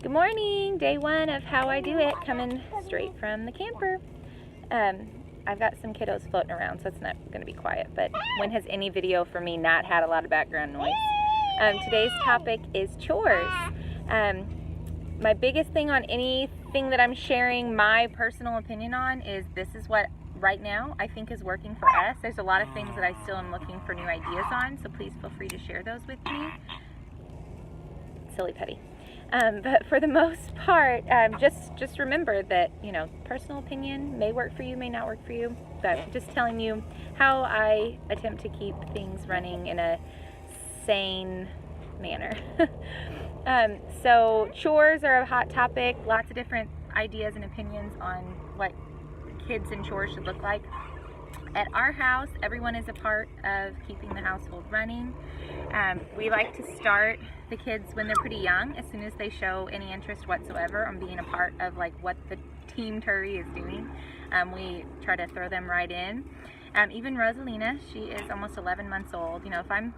Good morning, day one of How I Do It, coming straight from the camper. I've got some kiddos floating around, so it's not going to be quiet, but when has any video for me not had a lot of background noise? Today's topic is chores. My biggest thing on anything that I'm sharing my personal opinion on is this is what right now I think is working for us. There's a lot of things that I still am looking for new ideas on, so please feel free to share those with me. Silly putty. But for the most part, just remember that, personal opinion may work for you, may not work for you, but just telling you how I attempt to keep things running in a sane manner. So chores are a hot topic, lots of different ideas and opinions on what kids and chores should look like. At our house, everyone is a part of keeping the household running. We like to start the kids when they're pretty young, as soon as they show any interest whatsoever on being a part of what the team Turi is doing. We try to throw them right in. Even Rosalina, she is almost 11 months old. If I'm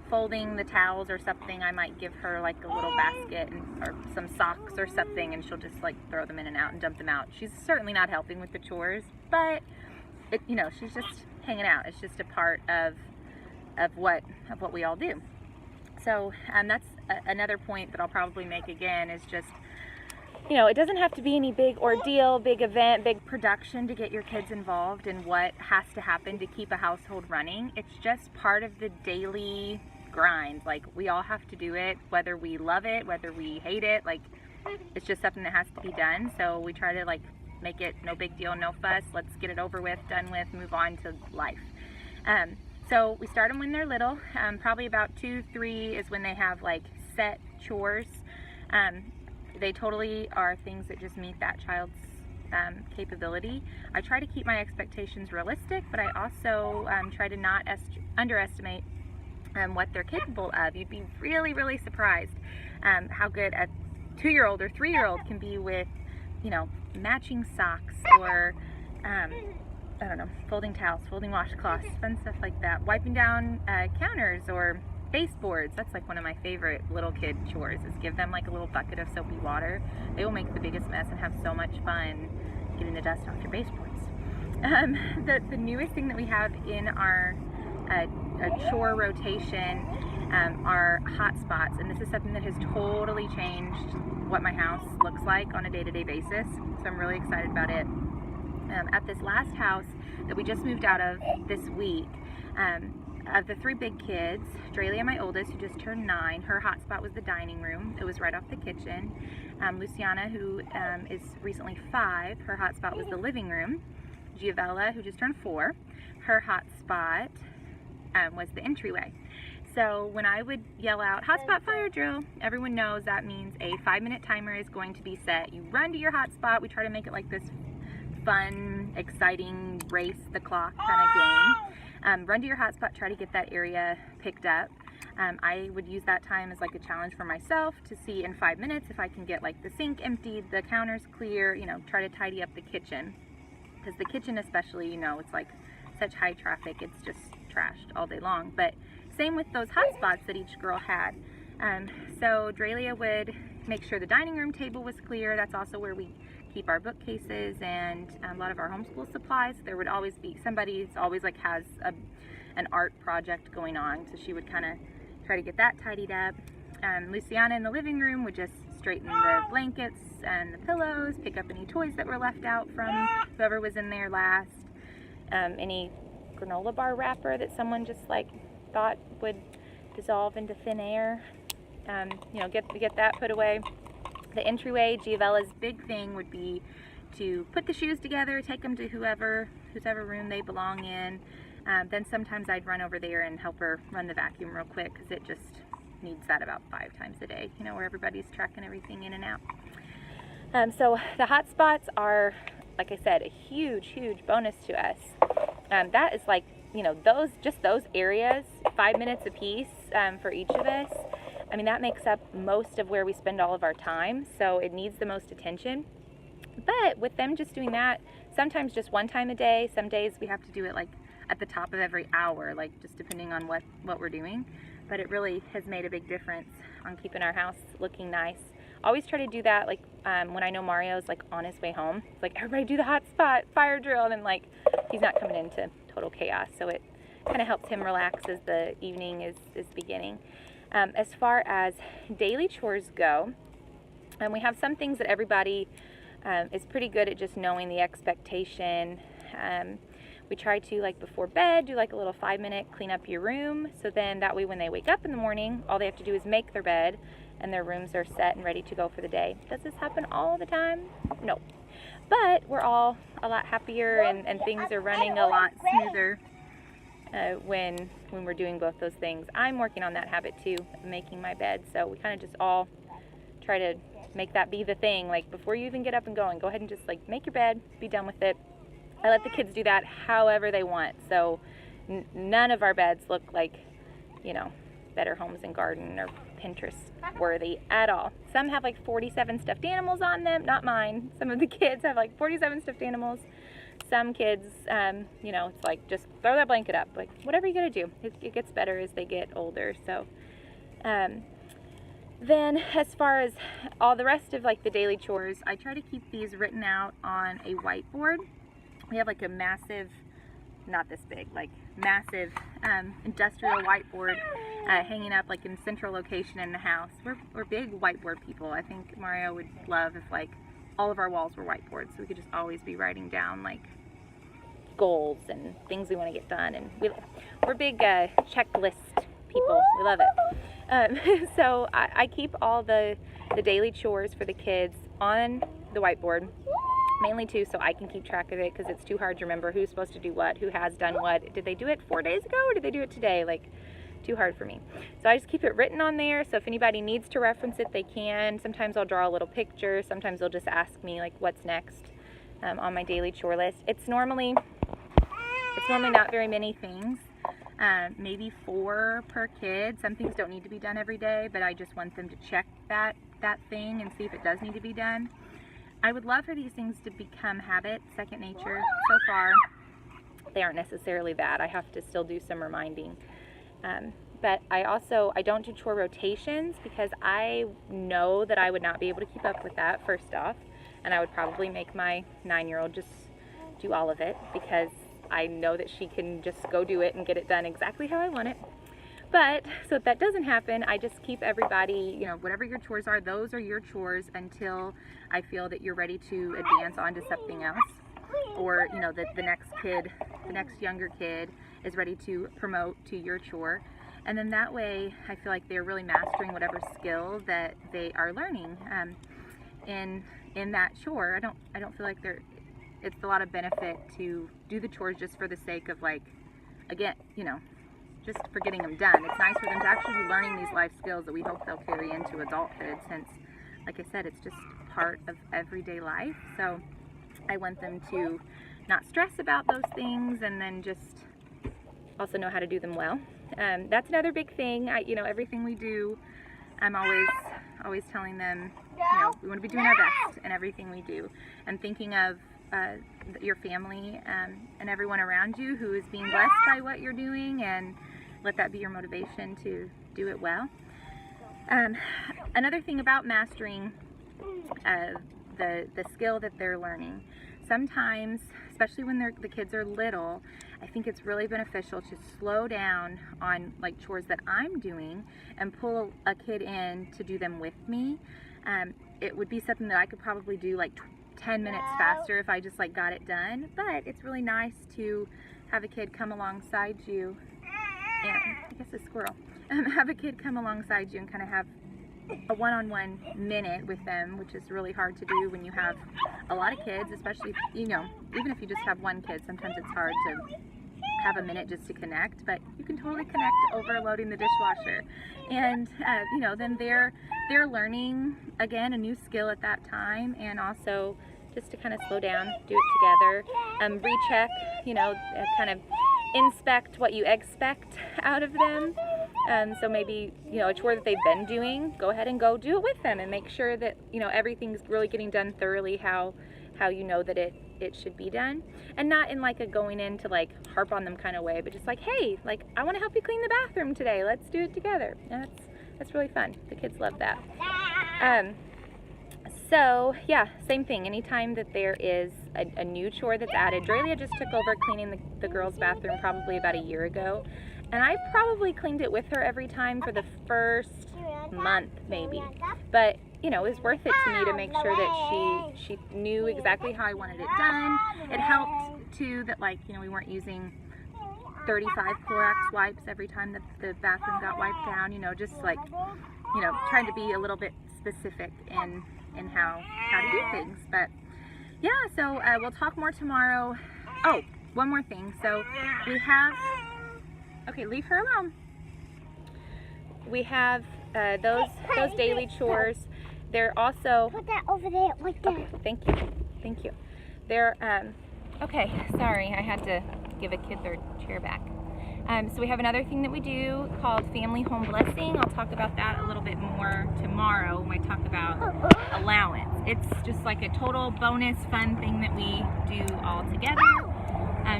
folding the towels or something, I might give her a little basket or some socks or something, and she'll just throw them in and out and dump them out. She's certainly not helping with the chores, but she's just hanging out. It's just a part of what we all do. So that's another point that I'll probably make again, is just, it doesn't have to be any big ordeal, big event, big production to get your kids involved in what has to happen to keep a household running. It's just part of the daily grind. We all have to do it, whether we love it, whether we hate it. It's just something that has to be done. So we try to make it no big deal, no fuss. Let's get it over with, done with, move on to life. So we start them when they're little. Probably about 2, 3 is when they have set chores. They totally are things that just meet that child's capability. I try to keep my expectations realistic, but I also try to not underestimate what they're capable of. You'd be really, really surprised how good a 2-year-old or 3-year-old can be with matching socks, or I don't know, folding towels, folding washcloths, fun stuff like that. Wiping down counters or baseboards. That's one of my favorite little kid chores, is give them a little bucket of soapy water. They will make the biggest mess and have so much fun getting the dust off your baseboards. The newest thing that we have in our chore rotation are hot spots, and this is something that has totally changed what my house looks like on a day-to-day basis, so I'm really excited about it. At this last house that we just moved out of this week, of the 3 big kids, Dralia, my oldest, who just turned 9, her hotspot was the dining room. It was right off the kitchen. Luciana, who is recently 5, her hotspot was the living room. Giovella, who just turned 4, her hotspot was the entryway. So when I would yell out, hotspot fire drill, everyone knows that means a 5-minute timer is going to be set. You run to your hotspot. We try to make it this fun, exciting race the clock kind of game. Run to your hotspot, try to get that area picked up. I would use that time as a challenge for myself to see in 5 minutes if I can get the sink emptied, the counters clear, try to tidy up the kitchen. Because the kitchen especially, it's such high traffic, it's just trashed all day long. But same with those hot spots that each girl had. So Dralia would make sure the dining room table was clear. That's also where we keep our bookcases and a lot of our homeschool supplies. There would always be somebody who's always has an art project going on, so she would kind of try to get that tidied up. Luciana in the living room would just straighten the blankets and the pillows, pick up any toys that were left out from whoever was in there last, any granola bar wrapper that someone just thought would dissolve into thin air, get that put away. The entryway, Giovella's big thing would be to put the shoes together, take them to whoever room they belong in. Then sometimes I'd run over there and help her run the vacuum real quick, because it just needs that about 5 times a day, where everybody's tracking everything in and out. So the hot spots are, like I said, a huge, huge bonus to us. That is those areas, 5 minutes a piece for each of us. I mean, that makes up most of where we spend all of our time, so it needs the most attention. But with them just doing that, sometimes just 1 time a day, some days we have to do it at the top of every hour, just depending on what we're doing. But it really has made a big difference on keeping our house looking nice. always try to do that, like, when I know Mario's, like, on his way home. It's like, everybody do the hot spot, fire drill, and then, like, he's not coming into total chaos. So it kind of helps him relax as the evening is beginning. As far as daily chores go, we have some things that everybody is pretty good at just knowing the expectation. We try to, like, before bed, do like a little 5-minute clean up your room. So then that way when they wake up in the morning, all they have to do is make their bed and their rooms are set and ready to go for the day. Does this happen all the time? No. But we're all a lot happier and things are running a lot smoother when we're doing both those things. I'm working on that habit too, making my bed. So we kind of just all try to make that be the thing. Like, before you even get up and going, go ahead and just, like, make your bed, be done with it. I let the kids do that however they want. So none of our beds look like, you know, Better Homes and Garden or Pinterest worthy at all. Some have like 47 stuffed animals on them. Not mine. Some of the kids have like 47 stuffed animals. Some kids, you know, it's like, just throw that blanket up. Like, whatever you gotta do. It gets better as they get older. So then as far as all the rest of, like, the daily chores, I try to keep these written out on a whiteboard. We have like a massive, not this big, like massive industrial whiteboard hanging up like in central location in the house. We're big whiteboard people. I think Mario would love if, like, all of our walls were whiteboards, so we could just always be writing down, like, goals and things we want to get done. And we're big checklist people. We love it. So I keep all the daily chores for the kids on the whiteboard, mainly too so I can keep track of it, because it's too hard to remember who's supposed to do what, who has done what. Did they do it 4 days ago or did they do it today? Like, too hard for me. So I just keep it written on there, so if anybody needs to reference it, they can. Sometimes I'll draw a little picture. Sometimes they'll just ask me, like, what's next on my daily chore list. It's normally not very many things, maybe 4 per kid. Some things don't need to be done every day, but I just want them to check that thing and see if it does need to be done. I would love for these things to become habit, second nature. So far, they aren't necessarily that. I have to still do some reminding. But I don't do chore rotations, because I know that I would not be able to keep up with that, first off. And I would probably make my 9-year-old just do all of it, because I know that she can just go do it and get it done exactly how I want it. But so if that doesn't happen, I just keep everybody, you know, whatever your chores are, those are your chores until I feel that you're ready to advance on to something else. Or, you know, the next kid, the next younger kid is ready to promote to your chore. And then that way I feel like they're really mastering whatever skill that they are learning in that chore. I don't feel like it's a lot of benefit to do the chores just for the sake of, like, again, you know, just for getting them done. It's nice for them to actually be learning these life skills that we hope they'll carry into adulthood, since, like I said, it's just part of everyday life. So I want them to not stress about those things, and then just also know how to do them well. That's another big thing. You know, everything we do, I'm always telling them, you know, we want to be doing our best in everything we do, and thinking of your family and everyone around you who is being blessed by what you're doing, and let that be your motivation to do it well. Another thing about mastering the skill that they're learning, sometimes, especially when the kids are little, I think it's really beneficial to slow down on, like, chores that I'm doing and pull a kid in to do them with me. It would be something that I could probably do like 10 minutes faster if I just, like, got it done. But it's really nice to have a kid come alongside you, and I guess a squirrel, have a kid come alongside you and kind of have a one-on-one minute with them, which is really hard to do when you have a lot of kids, especially, you know, even if you just have one kid, sometimes it's hard to have a minute just to connect, but you can totally connect overloading the dishwasher. And you know, then they're learning, again, a new skill at that time, and also just to kind of slow down, do it together, recheck, you know, kind of inspect what you expect out of them. So maybe, you know, a chore that they've been doing, go ahead and go do it with them, and make sure that, you know, everything's really getting done thoroughly how you know that it should be done. And not in, like, a going in to, like, harp on them kind of way, but just like, hey, like, I want to help you clean the bathroom today, let's do it together. And that's really fun. The kids love that. So yeah, same thing. Anytime that there is a new chore that's added, Drelia just took over cleaning the girls' bathroom probably about a year ago, and I probably cleaned it with her every time for the first month maybe. But you know, it was worth it to me to make sure that she knew exactly how I wanted it done. It helped too that, like, you know, we weren't using 35 Clorox wipes every time that the bathroom got wiped down. You know, just like, you know, trying to be a little bit specific in how to do things. But yeah, so we'll talk more tomorrow. Oh, one more thing. So we have, okay, leave her alone. We have those daily chores. They're also, put that over there like that. Okay, thank you. They're okay, sorry, I had to give a kid their chair back. So we have another thing that we do called Family Home Blessing. I'll talk about that a little bit more tomorrow when I talk about allowance. It's just like a total bonus fun thing that we do all together,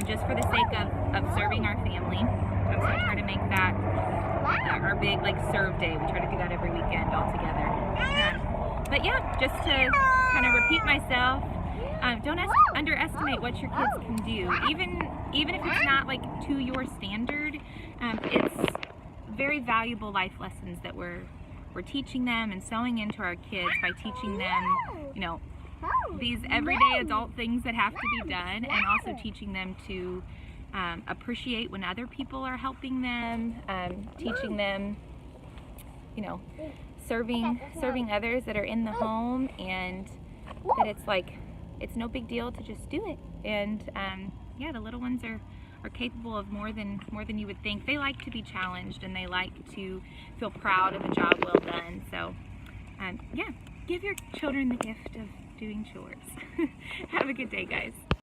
just for the sake of serving our family. So I try to make that our big like serve day. We try to do that every weekend all together. But yeah, just to kind of repeat myself, don't underestimate what your kids can do. Even if it's not like to your standard, it's very valuable life lessons that we're teaching them and sewing into our kids by teaching them, you know, these everyday adult things that have to be done, and also teaching them to appreciate when other people are helping them, teaching them, you know, serving others that are in the home, and that it's like, it's no big deal to just do it. And yeah, the little ones are capable of more than you would think. They like to be challenged, and they like to feel proud of a job well done. So yeah, give your children the gift of doing chores. Have a good day, guys.